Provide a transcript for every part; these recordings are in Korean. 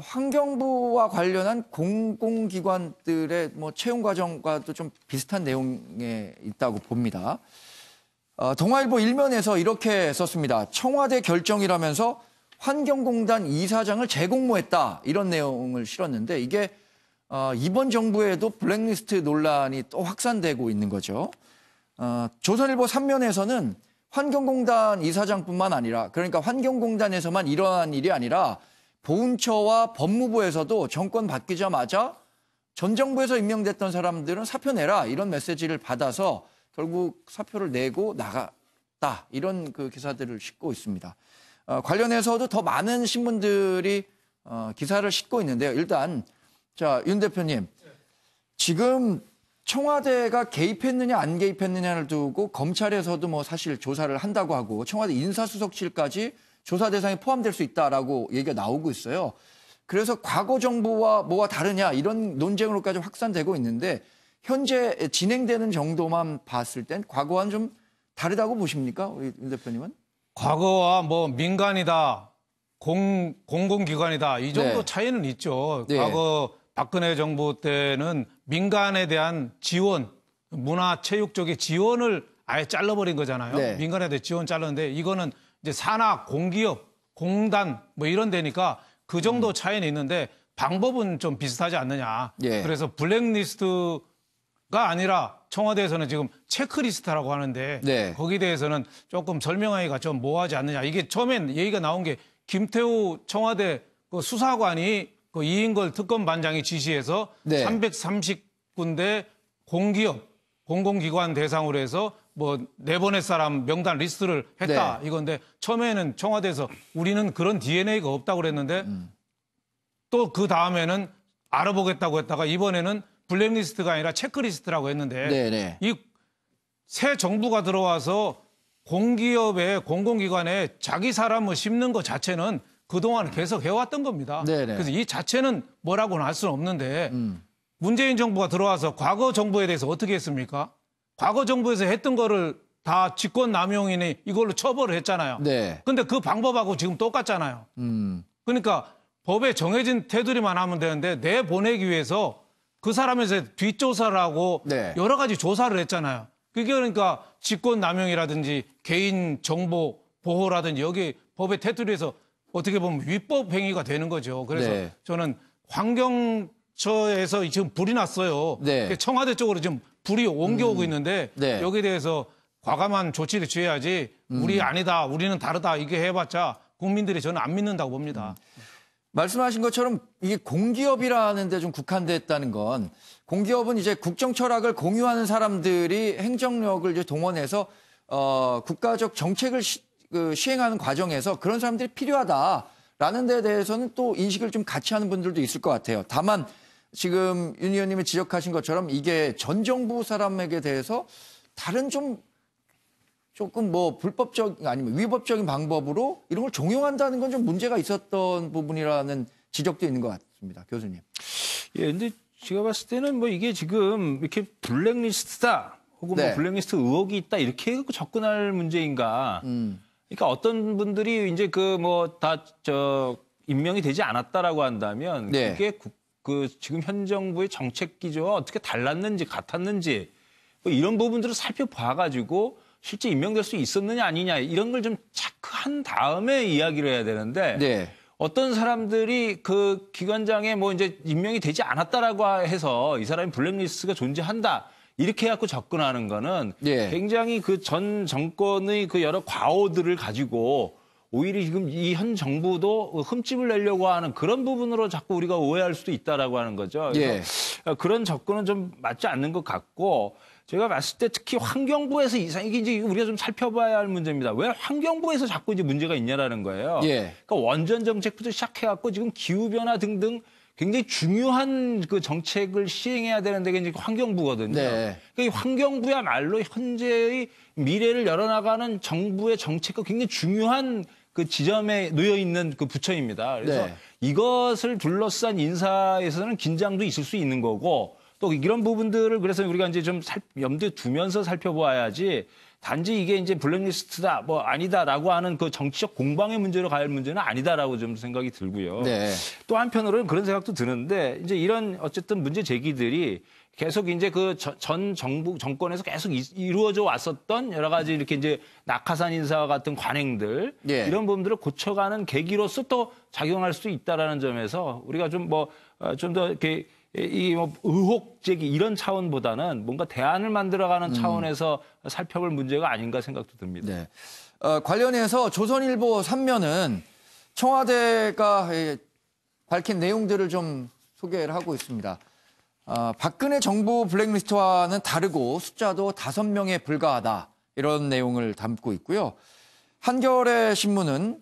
환경부와 관련한 공공기관들의 뭐 채용 과정과도 좀 비슷한 내용에 있다고 봅니다. 동아일보 일면에서 이렇게 썼습니다. 청와대 결정이라면서 환경공단 이사장을 재공모했다. 이런 내용을 실었는데 이게 이번 정부에도 블랙리스트 논란이 또 확산되고 있는 거죠. 조선일보 3면에서는 환경공단 이사장뿐만 아니라 그러니까 환경공단에서만 일어난 일이 아니라 보훈처와 법무부에서도 정권 바뀌자마자 전 정부에서 임명됐던 사람들은 사표 내라 이런 메시지를 받아서 결국 사표를 내고 나갔다 이런 그 기사들을 싣고 있습니다. 관련해서도 더 많은 신문들이 기사를 싣고 있는데요. 일단 자, 윤 대표님 지금 청와대가 개입했느냐 안 개입했느냐를 두고 검찰에서도 뭐 사실 조사를 한다고 하고 청와대 인사수석실까지 조사 대상에 포함될 수 있다라고 얘기가 나오고 있어요. 그래서 과거 정부와 뭐가 다르냐 이런 논쟁으로까지 확산되고 있는데 현재 진행되는 정도만 봤을 땐 과거와는 좀 다르다고 보십니까? 우리 윤 대표님은? 과거와 뭐 민간이다, 공공기관이다 이 정도 네. 차이는 있죠. 네. 과거 박근혜 정부 때는 민간에 대한 지원, 문화, 체육 쪽의 지원을 아예 잘라버린 거잖아요. 네. 민간에 대한 지원 잘랐는데 이거는 이제 산하, 공기업, 공단 뭐 이런 데니까 그 정도 차이는 있는데 방법은 좀 비슷하지 않느냐. 예. 그래서 블랙리스트가 아니라 청와대에서는 지금 체크리스트라고 하는데 네. 거기에 대해서는 조금 설명하기가 좀 모호하지 않느냐. 이게 처음엔 얘기가 나온 게 김태우 청와대 그 수사관이 그 이인걸 특검반장이 지시해서 네. 330군데 공기업, 공공기관 대상으로 해서 뭐 내보낼 사람 명단 리스트를 했다 이건데 처음에는 청와대에서 우리는 그런 DNA가 없다고 그랬는데 또 그 다음에는 알아보겠다고 했다가 이번에는 블랙리스트가 아니라 체크리스트라고 했는데 네네. 이 새 정부가 들어와서 공기업에 공공기관에 자기 사람을 씹는 것 자체는 그동안 계속 해왔던 겁니다. 네네. 그래서 이 자체는 뭐라고는 할 수는 없는데 문재인 정부가 들어와서 과거 정부에 대해서 어떻게 했습니까? 과거 정부에서 했던 거를 다 직권남용이니 이걸로 처벌을 했잖아요. 네. 근데 그 방법하고 지금 똑같잖아요. 그러니까 법에 정해진 테두리만 하면 되는데 내보내기 위해서 그 사람에서 뒷조사를 하고 네. 여러 가지 조사를 했잖아요. 그게 그러니까 직권남용이라든지 개인정보 보호라든지 여기 법의 테두리에서 어떻게 보면 위법 행위가 되는 거죠. 그래서 네. 저는 환경처에서 지금 불이 났어요. 네. 청와대 쪽으로 지금 불이 옮겨오고 있는데 네. 여기에 대해서 과감한 조치를 취해야지 우리 아니다, 우리는 다르다 이게 해봤자 국민들이 저는 안 믿는다고 봅니다. 말씀하신 것처럼 이게 공기업이라는 데 좀 국한됐다는 건 공기업은 이제 국정 철학을 공유하는 사람들이 행정력을 이제 동원해서 국가적 정책을 시행하는 과정에서 그런 사람들이 필요하다라는 데 대해서는 또 인식을 좀 같이 하는 분들도 있을 것 같아요. 다만 지금 윤 의원님이 지적하신 것처럼 이게 전 정부 사람에게 대해서 다른 조금 뭐 불법적 아니면 위법적인 방법으로 이런 걸 종용한다는 건 좀 문제가 있었던 부분이라는 지적도 있는 것 같습니다. 교수님. 예, 근데 제가 봤을 때는 뭐 이게 지금 이렇게 블랙리스트다 혹은 네. 뭐 블랙리스트 의혹이 있다 이렇게 해서 접근할 문제인가. 그러니까 어떤 분들이 이제 그 뭐 다 임명이 되지 않았다라고 한다면 네. 그게 그 지금 현 정부의 정책 기조와 어떻게 달랐는지 같았는지 뭐 이런 부분들을 살펴봐가지고 실제 임명될 수 있었느냐 아니냐 이런 걸 좀 체크한 다음에 이야기를 해야 되는데 네. 어떤 사람들이 그 기관장에 뭐 이제 임명이 되지 않았다라고 해서 이 사람이 블랙리스트가 존재한다 이렇게 해갖고 접근하는 거는 네. 굉장히 그 전 정권의 그 여러 과오들을 가지고 오히려 지금 이 현 정부도 흠집을 내려고 하는 그런 부분으로 자꾸 우리가 오해할 수도 있다라고 하는 거죠. 그래서 그런 접근은 좀 맞지 않는 것 같고 제가 봤을 때 특히 환경부에서 이게 이제 우리가 좀 살펴봐야 할 문제입니다. 왜 환경부에서 자꾸 이제 문제가 있냐라는 거예요. 예. 그러니까 원전 정책부터 시작해갖고 지금 기후 변화 등등 굉장히 중요한 그 정책을 시행해야 되는데 이제 환경부거든요. 네. 그러니까 이 환경부야말로 현재의 미래를 열어나가는 정부의 정책과 굉장히 중요한 그 지점에 놓여 있는 그 부처입니다. 그래서 네. 이것을 둘러싼 인사에서는 긴장도 있을 수 있는 거고 또 이런 부분들을 그래서 우리가 이제 좀 염두에 두면서 살펴봐야지 단지 이게 이제 블랙리스트다, 뭐 아니다라고 하는 그 정치적 공방의 문제로 갈 문제는 아니다라고 좀 생각이 들고요. 네. 또 한편으로는 그런 생각도 드는데 이제 이런 어쨌든 문제 제기들이 계속 이제 그 전 정부 정권에서 계속 이루어져 왔었던 여러 가지 이렇게 이제 낙하산 인사와 같은 관행들 예. 이런 부분들을 고쳐가는 계기로서 또 작용할 수 있다라는 점에서 우리가 좀 좀 더 이렇게 뭐 의혹 제기 이런 차원보다는 뭔가 대안을 만들어가는 차원에서 살펴볼 문제가 아닌가 생각도 듭니다. 네. 관련해서 조선일보 3면은 청와대가 밝힌 내용들을 좀 소개를 하고 있습니다. 박근혜 정부 블랙리스트와는 다르고 숫자도 5명에 불과하다. 이런 내용을 담고 있고요. 한겨레 신문은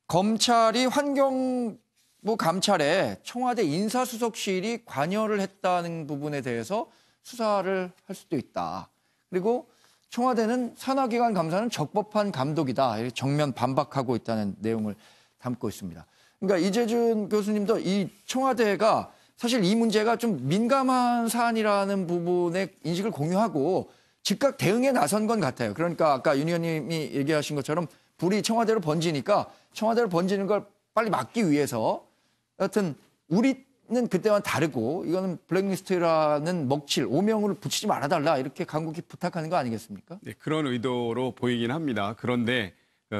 검찰이 환경부 감찰에 청와대 인사수석실이 관여를 했다는 부분에 대해서 수사를 할 수도 있다. 그리고 청와대는 산하기관 감사는 적법한 감독이다. 정면 반박하고 있다는 내용을 담고 있습니다. 그러니까 이재준 교수님도 이 청와대가 사실 이 문제가 좀 민감한 사안이라는 부분의 인식을 공유하고 즉각 대응에 나선 건 같아요. 그러니까 아까 윤 의원님이 얘기하신 것처럼 불이 청와대로 번지니까 청와대로 번지는 걸 빨리 막기 위해서 여하튼 우리는 그때와는 다르고 이거는 블랙리스트라는 먹칠, 오명을 붙이지 말아달라 이렇게 강국히 부탁하는 거 아니겠습니까? 네, 그런 의도로 보이긴 합니다. 그런데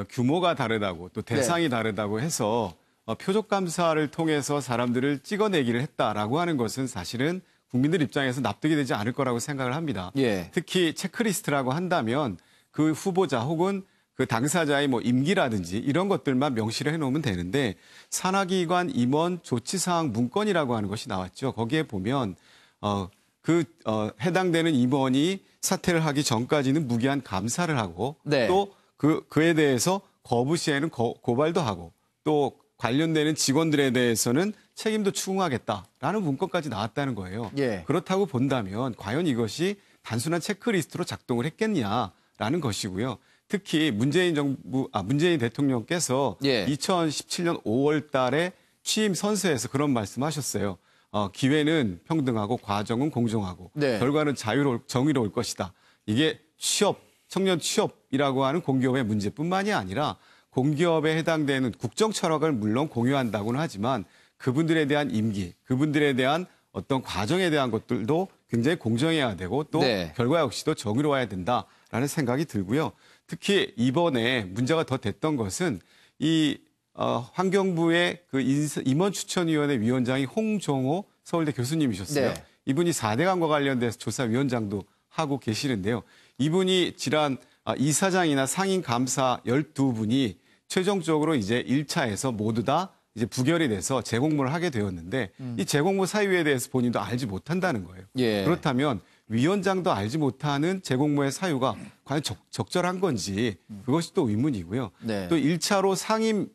규모가 다르다고 또 대상이 다르다고 해서 표적 감사를 통해서 사람들을 찍어내기를 했다라고 하는 것은 사실은 국민들 입장에서 납득이 되지 않을 거라고 생각을 합니다. 예. 특히 체크리스트라고 한다면 그 후보자 혹은 그 당사자의 뭐 임기라든지 이런 것들만 명시를 해놓으면 되는데 산하기관 임원 조치사항 문건이라고 하는 것이 나왔죠. 거기에 보면 해당되는 임원이 사퇴를 하기 전까지는 무기한 감사를 하고 네. 또 그에 대해서 거부 시에는 고발도 하고 또 관련되는 직원들에 대해서는 책임도 추궁하겠다라는 문건까지 나왔다는 거예요. 예. 그렇다고 본다면 과연 이것이 단순한 체크리스트로 작동을 했겠냐라는 것이고요. 특히 문재인 대통령께서 예. 2017년 5월 달에 취임 선서에서 그런 말씀하셨어요. 기회는 평등하고 과정은 공정하고 네. 결과는 정의로울 것이다. 이게 청년 취업이라고 하는 공기업의 문제뿐만이 아니라 공기업에 해당되는 국정 철학을 물론 공유한다고는 하지만 그분들에 대한 임기, 그분들에 대한 어떤 과정에 대한 것들도 굉장히 공정해야 되고 또 네. 결과 역시도 정의로워야 된다라는 생각이 들고요. 특히 이번에 문제가 더 됐던 것은 이 환경부의 그 임원추천위원회 위원장이 홍종호 서울대 교수님이셨어요. 네. 이분이 4대강과 관련돼서 조사위원장도 하고 계시는데요. 이분이 지난 이사장이나 상임감사 12분이 최종적으로 이제 1차에서 모두 다 이제 부결이 돼서 재공모를 하게 되었는데 이 재공모 사유에 대해서 본인도 알지 못한다는 거예요. 예. 그렇다면 위원장도 알지 못하는 재공모의 사유가 과연 적절한 건지 그것이 또 의문이고요. 네. 또 1차로 상임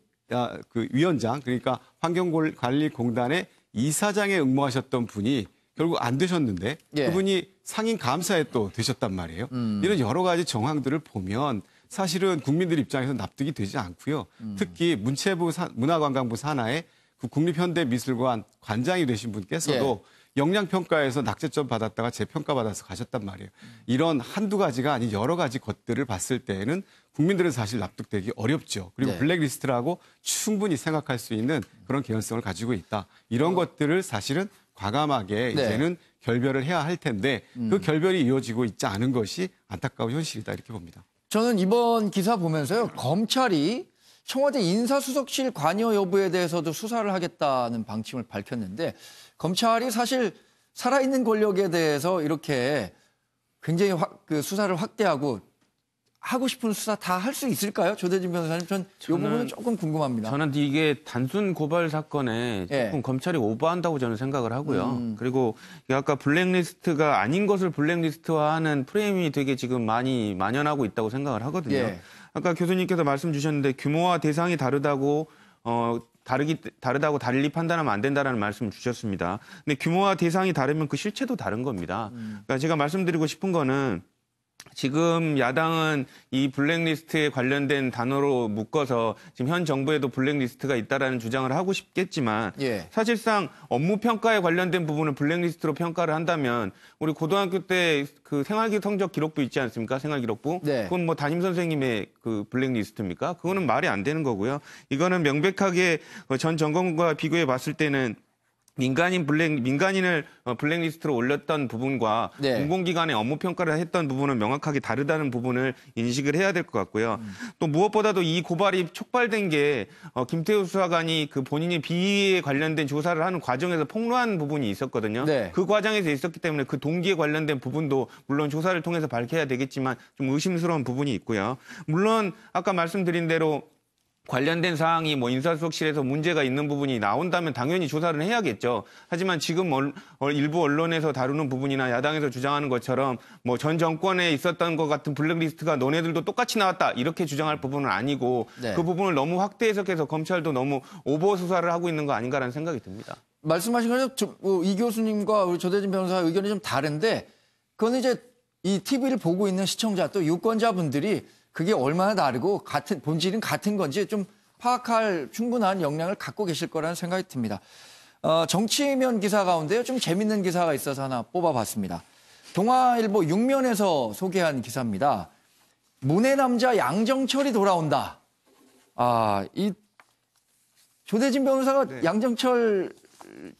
그 위원장 그러니까 환경관리공단의 이사장에 응모하셨던 분이 결국 안 되셨는데 예. 그분이 상임 감사에 또 되셨단 말이에요. 이런 여러 가지 정황들을 보면 사실은 국민들 입장에서 납득이 되지 않고요. 특히 문체부 문화관광부 산하의 그 국립현대미술관 관장이 되신 분께서도 역량평가에서 낙제점 받았다가 재평가 받아서 가셨단 말이에요. 이런 한두 가지가 아닌 여러 가지 것들을 봤을 때에는 국민들은 사실 납득되기 어렵죠. 그리고 네. 블랙리스트라고 충분히 생각할 수 있는 그런 개연성을 가지고 있다. 이런 것들을 사실은 과감하게 이제는 결별을 해야 할 텐데 그 결별이 이루어지고 있지 않은 것이 안타까운 현실이다 이렇게 봅니다. 저는 이번 기사 보면서요. 검찰이 청와대 인사수석실 관여 여부에 대해서도 수사를 하겠다는 방침을 밝혔는데 검찰이 사실 살아있는 권력에 대해서 이렇게 굉장히 그 수사를 확대하고 하고 싶은 수사 다 할 수 있을까요? 조대진 변호사님, 전 이 부분은 조금 궁금합니다. 저는 이게 단순 고발 사건에 조금 예. 검찰이 오버한다고 저는 생각을 하고요. 그리고 아까 블랙리스트가 아닌 것을 블랙리스트화하는 프레임이 되게 지금 많이 만연하고 있다고 생각을 하거든요. 예. 아까 교수님께서 말씀 주셨는데 규모와 대상이 다르다고 달리 판단하면 안 된다라는 말씀을 주셨습니다. 근데 규모와 대상이 다르면 그 실체도 다른 겁니다. 그러니까 제가 말씀드리고 싶은 거는 지금 야당은 이 블랙리스트에 관련된 단어로 묶어서 지금 현 정부에도 블랙리스트가 있다라는 주장을 하고 싶겠지만 예. 사실상 업무 평가에 관련된 부분을 블랙리스트로 평가를 한다면 우리 고등학교 때 그 생활기 성적 기록부 있지 않습니까? 생활기록부. 네. 그건 뭐 담임 선생님의 그 블랙리스트입니까? 그거는 말이 안 되는 거고요. 이거는 명백하게 전 정권과 비교해 봤을 때는 민간인을 블랙리스트로 올렸던 부분과 네. 공공기관의 업무 평가를 했던 부분은 명확하게 다르다는 부분을 인식을 해야 될 것 같고요. 또 무엇보다도 이 고발이 촉발된 게 김태우 수사관이 그 본인이 비위에 관련된 조사를 하는 과정에서 폭로한 부분이 있었거든요. 네. 그 과정에서 있었기 때문에 그 동기에 관련된 부분도 물론 조사를 통해서 밝혀야 되겠지만 좀 의심스러운 부분이 있고요. 물론 아까 말씀드린 대로 관련된 사항이 뭐 인사수석실에서 문제가 있는 부분이 나온다면 당연히 조사를 해야겠죠. 하지만 지금 일부 언론에서 다루는 부분이나 야당에서 주장하는 것처럼 뭐 전 정권에 있었던 것 같은 블랙리스트가 너네들도 똑같이 나왔다 이렇게 주장할 부분은 아니고 네. 그 부분을 너무 확대 해석해서 검찰도 너무 오버 수사를 하고 있는 거 아닌가라는 생각이 듭니다. 말씀하신 것처럼 이 교수님과 우리 조대진 변호사 의견이 좀 다른데 그건 이제 이 TV를 보고 있는 시청자 또 유권자분들이 그게 얼마나 다르고 본질은 같은 건지 좀 파악할 충분한 역량을 갖고 계실 거라는 생각이 듭니다. 정치면 기사 가운데요. 좀 재밌는 기사가 있어서 하나 뽑아봤습니다. 동아일보 6면에서 소개한 기사입니다. 문의 남자 양정철이 돌아온다. 이 조대진 변호사가 네. 양정철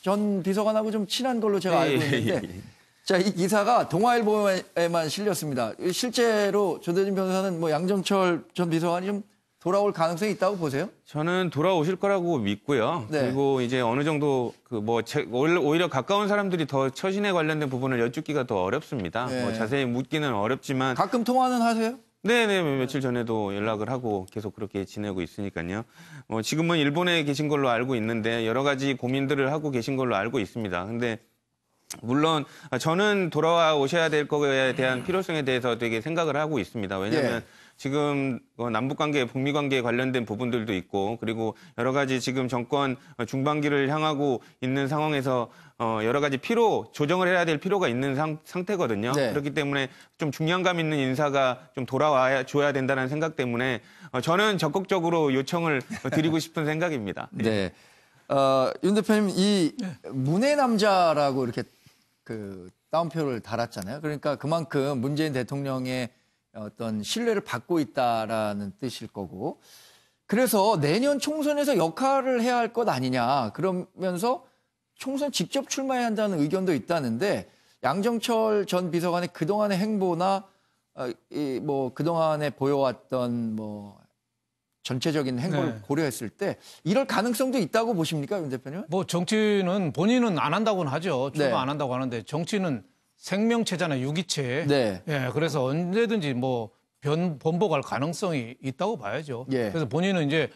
전 비서관하고 좀 친한 걸로 제가 알고 있는데 자, 이 기사가 동아일보에만 실렸습니다. 실제로 조대진 변호사는 뭐 양정철 전 비서관이 좀 돌아올 가능성이 있다고 보세요? 저는 돌아오실 거라고 믿고요. 네. 그리고 이제 어느 정도 오히려 가까운 사람들이 더 처신에 관련된 부분을 여쭙기가 더 어렵습니다. 네. 뭐 자세히 묻기는 어렵지만 가끔 통화는 하세요? 네네 며칠 전에도 연락을 하고 계속 그렇게 지내고 있으니까요. 지금은 일본에 계신 걸로 알고 있는데 여러 가지 고민들을 하고 계신 걸로 알고 있습니다. 근데 물론 저는 돌아와 오셔야 될 거에 대한 필요성에 대해서 되게 생각을 하고 있습니다. 왜냐하면 예. 지금 남북관계, 북미관계에 관련된 부분들도 있고 그리고 여러 가지 지금 정권 중반기를 향하고 있는 상황에서 여러 가지 조정을 해야 될 필요가 있는 상태거든요. 네. 그렇기 때문에 좀 중량감 있는 인사가 좀 돌아와 줘야 된다는 생각 때문에 저는 적극적으로 요청을 드리고 싶은 생각입니다. 네. 윤 대표님, 이 문의 남자라고 이렇게 그 따옴표를 달았잖아요. 그러니까 그만큼 문재인 대통령의 어떤 신뢰를 받고 있다라는 뜻일 거고. 그래서 내년 총선에서 역할을 해야 할 것 아니냐. 그러면서 총선 직접 출마해야 한다는 의견도 있다는데 양정철 전 비서관의 그동안의 행보나 그동안에 보여왔던 전체적인 행보를 네. 고려했을 때 이럴 가능성도 있다고 보십니까, 윤 대표님? 뭐 정치는 본인은 안 한다고는 하죠. 출마 네. 안 한다고 하는데 정치는 생명체잖아요, 유기체. 네. 예, 그래서 언제든지 번복할 가능성이 있다고 봐야죠. 예. 그래서 본인은 이제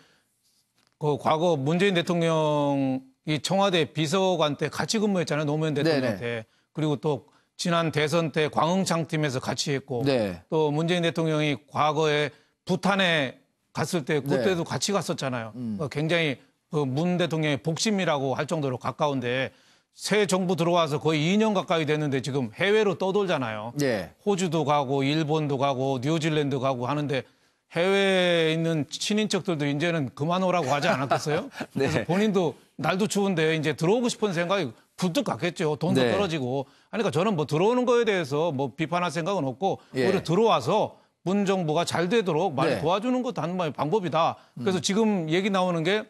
그 과거 문재인 대통령이 청와대 비서관 때 같이 근무했잖아요, 노무현 대통령 때. 그리고 또 지난 대선 때 광흥창 팀에서 같이 했고 네. 또 문재인 대통령이 과거에 부탄에 갔을 때 그때도 같이 갔었잖아요. 굉장히 그 문 대통령의 복심이라고 할 정도로 가까운데 새 정부 들어와서 거의 2년 가까이 됐는데 지금 해외로 떠돌잖아요. 네. 호주도 가고 일본도 가고 뉴질랜드 가고 하는데 해외에 있는 친인척들도 이제는 그만 오라고 하지 않았겠어요? 네. 그래서 본인도 날도 추운데 이제 들어오고 싶은 생각이 불뚝 같겠죠. 돈도 네. 떨어지고. 그러니까 저는 들어오는 거에 대해서 비판할 생각은 없고 예. 오히려 들어와서 문 정부가 잘 되도록 많이 네. 도와주는 것도 한 방법이다. 그래서 지금 얘기 나오는 게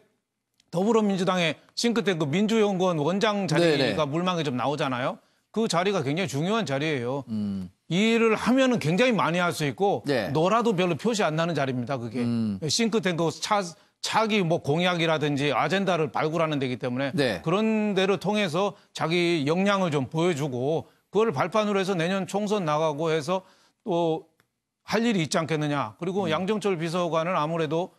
더불어민주당의 싱크탱크 민주연구원 원장 자리가 네네. 물망에 좀 나오잖아요. 그 자리가 굉장히 중요한 자리예요. 이 일을 하면은 굉장히 많이 할 수 있고 네. 너라도 별로 표시 안 나는 자리입니다. 그게 싱크탱크 차기 공약이라든지 아젠다를 발굴하는 데이기 때문에 네. 그런 데를 통해서 자기 역량을 좀 보여주고 그걸 발판으로 해서 내년 총선 나가고 해서 또 할 일이 있지 않겠느냐. 그리고 양정철 비서관은 아무래도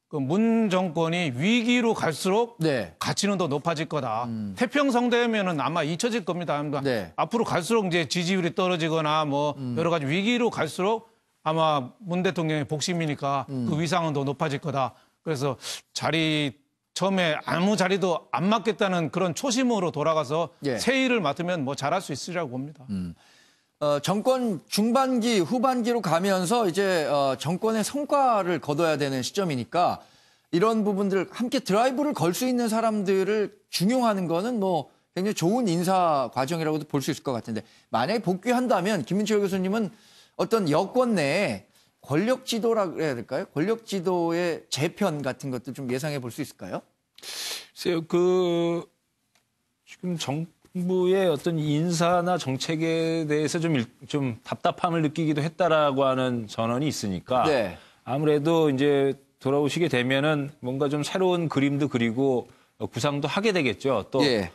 그 문 정권이 위기로 갈수록 네. 가치는 더 높아질 거다. 태평성대면은 아마 잊혀질 겁니다. 네. 앞으로 갈수록 이제 지지율이 떨어지거나 여러 가지 위기로 갈수록 아마 문 대통령의 복심이니까 그 위상은 더 높아질 거다. 그래서 처음에 아무 자리도 안 맡겠다는 그런 초심으로 돌아가서 예. 새 일을 맡으면 잘할 수 있으리라고 봅니다. 정권 중반기, 후반기로 가면서 이제 정권의 성과를 거둬야 되는 시점이니까 이런 부분들 함께 드라이브를 걸 수 있는 사람들을 중용하는 거는 뭐 굉장히 좋은 인사 과정이라고도 볼 수 있을 것 같은데 만약에 복귀한다면 김민철 교수님은 어떤 여권 내에 권력 지도라 그래야 될까요? 권력 지도의 재편 같은 것도 좀 예상해 볼 수 있을까요? 글쎄요, 지금 정부의 어떤 인사나 정책에 대해서 좀 답답함을 느끼기도 했다라고 하는 전언이 있으니까 네. 아무래도 이제 돌아오시게 되면은 뭔가 좀 새로운 그림도 그리고 구상도 하게 되겠죠. 또 예.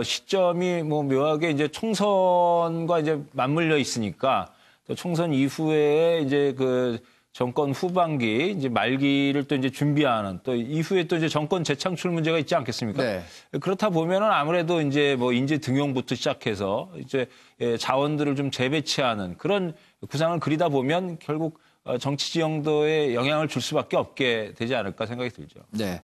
시점이 뭐 묘하게 이제 총선과 이제 맞물려 있으니까 또 총선 이후에 이제 그 정권 후반기 이제 말기를 또 이제 준비하는 또 이후에 또 이제 정권 재창출 문제가 있지 않겠습니까? 네. 그렇다 보면은 아무래도 이제 뭐 인재 등용부터 시작해서 이제 자원들을 좀 재배치하는 그런 구상을 그리다 보면 결국 정치 지형도에 영향을 줄 수밖에 없게 되지 않을까 생각이 들죠. 네.